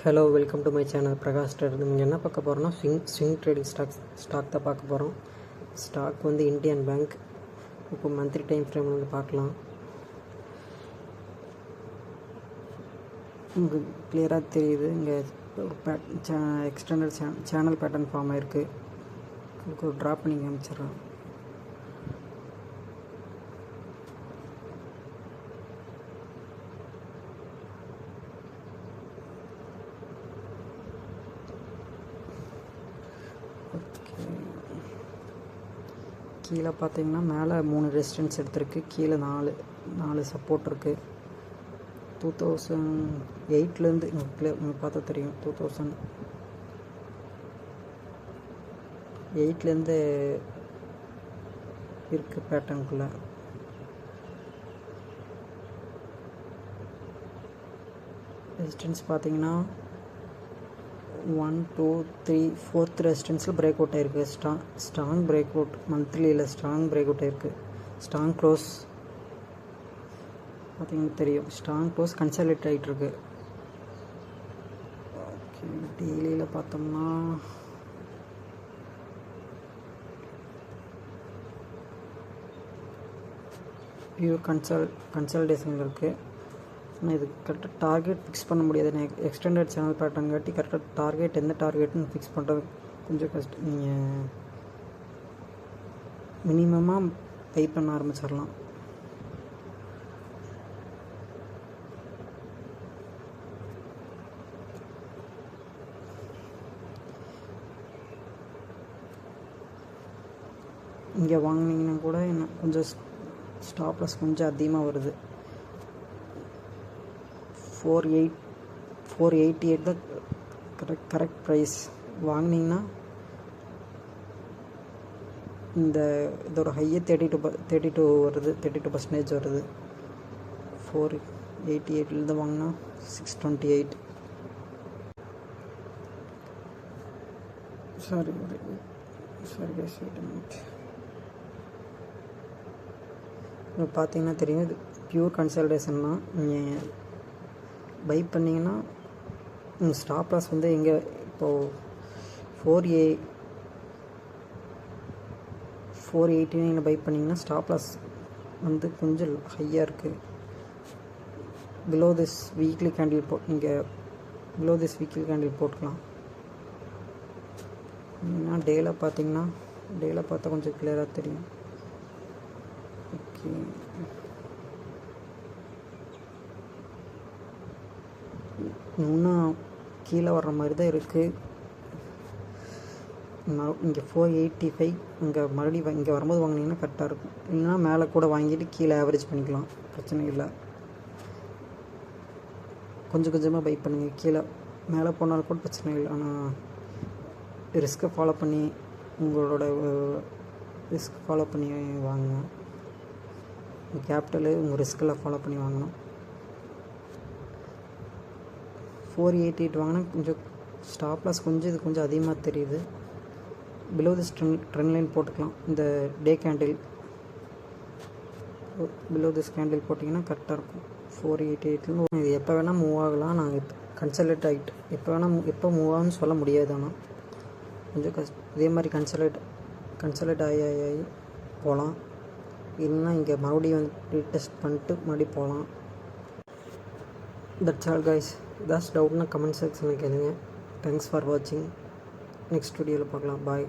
Hello, welcome to my channel Prakash trader. நீங்கள் என்ன பார்க்க போகிறோன்னா ஸ்விங் ட்ரேடிங் ஸ்டாக் தான் பார்க்க போகிறோம். ஸ்டாக் வந்து இந்தியன் பேங்க். இப்போ மந்த்லி டைம் ஃப்ரேம் வந்து பார்க்கலாம். உங்களுக்கு கிளியராக தெரியுது. இங்கே ஒரு எக்ஸ்டெண்டட் சேனல் பேட்டர்ன் ஃபார்ம் ஆகிருக்கு. உங்களுக்கு ஒரு ட்ராப் பண்ணி காமிச்சிடுறேன். கீழே பார்த்தீங்கன்னா மேலே 3 ரெசிஸ்டன்ஸ் எடுத்திருக்கு, கீழே 4 சப்போர்ட் இருக்குது. 2008லேருந்து உங்களுக்கு பார்த்தா தெரியும். 2008லேருந்து இருக்குது பேட்டர்னுக்குள்ளே. ரெசிஸ்டன்ஸ் பார்த்தீங்கன்னா 1 2 3 4th ரெசிஸ்டன்ஸில் பிரேக் அவுட் ஆகிருக்கு. ஸ்ட்ராங் பிரேக் அவுட், மந்த்லியில் ஸ்ட்ராங் பிரேக் அவுட் ஆகிருக்கு. ஸ்ட்ராங் க்ளோஸ் பார்த்தீங்கன்னா தெரியும். ஸ்ட்ராங் க்ளோஸ் கன்சாலிடேட் ஆகிட்டுருக்கு. ஓகே, டெய்லியில் பார்த்தோம்னா பியூர் கன்சல்டேஷன் இருக்குது. ஆனால் இது கரெக்டாக டார்கெட் ஃபிக்ஸ் பண்ண முடியாது. எக்ஸ்டெண்டட் சேனல் பேட்டர்ன் காட்டி கரெக்டாக டார்கெட் எந்த டார்கெட்னு ஃபிக்ஸ் பண்ணுறது கொஞ்சம் கஷ்டம். நீங்கள் மினிமமாக பை பண்ண ஆரம்பிச்சிடலாம். இங்கே வாங்கினீங்கன்னா கூட என்ன கொஞ்சம் ஸ்டாப் லாஸ் கொஞ்சம் அதிகமாக வருது. 488 தான் கரெக்ட் ப்ரைஸ். வாங்கினீங்கன்னா இதோட ஹையே 32 வருது, 32% வருது. 488லேருந்து வாங்கினா 628. Sorry guys, wait a minute. இப்போ பார்த்தீங்கன்னா தெரியும், இது பியூர் கன்சல்டேஷன் தான். நீங்கள் பை பண்ணிங்கன்னா ஸ்டாப் லாஸ் வந்து எங்கே இப்போது 489 பை பண்ணிங்கன்னா ஸ்டாப் லாஸ் வந்து கொஞ்சம் ஹையாக இருக்குது. பிலோ திஸ் வீக்லி கேண்டில் போட்டுக்கலாம். ஏன்னா டேயில் பார்த்தா கொஞ்சம் கிளியராக தெரியும். ஓகே, இன்னும் கீழே வர்ற மாதிரி தான் இருக்குது. இங்கே 485 மறுபடியும் இங்கே வரும்போது வாங்கினீங்கன்னா கரெக்டாக இருக்கும். இல்லைன்னா மேலே கூட வாங்கிட்டு கீழே ஆவரேஜ் பண்ணிக்கலாம், பிரச்சனை இல்லை. கொஞ்சம் கொஞ்சமாக பை பண்ணுங்கள். கீழே மேலே போனாலும் கூட பிரச்சனை இல்லை. ஆனால் ரிஸ்க்கை ஃபாலோ பண்ணி வாங்குங்க. உங்கள் கேபிட்டலு உங்கள் ரிஸ்க்கெல்லாம் ஃபாலோ பண்ணி வாங்கணும். 488 வாங்கினா கொஞ்சம் ஸ்டாப் லாஸ் இது கொஞ்சம் அதிகமாக தெரியுது. பிலோ திஸ் ட்ரெண்ட் லைன் போட்டுக்கலாம். இந்த டே கேண்டில் பிலோ திஸ் கேண்டில் போட்டிங்கன்னா கரெக்டாக இருக்கும். 488 இது எப்போ வேணால் மூவ் ஆகலாம். நாங்கள் இப்போ கன்சல்டேட் ஆகிட்டு எப்போ மூவ் ஆகும்னு சொல்ல முடியாது. ஆனால் கொஞ்சம் இதே மாதிரி கன்சல்டேட் ஆகி போகலாம். இல்லைன்னா இங்கே மறுபடியும் வந்து ரீடெஸ்ட் பண்ணிட்டு மறுபடியும் போகலாம். That's all guys. ஏதாச்சும் டவுட்னா கமெண்ட் செக்ஷனில் கேளுங்க. தேங்க்ஸ் ஃபார் வாட்சிங். நெக்ஸ்ட் வீடியோவில் பார்க்கலாம். பாய்.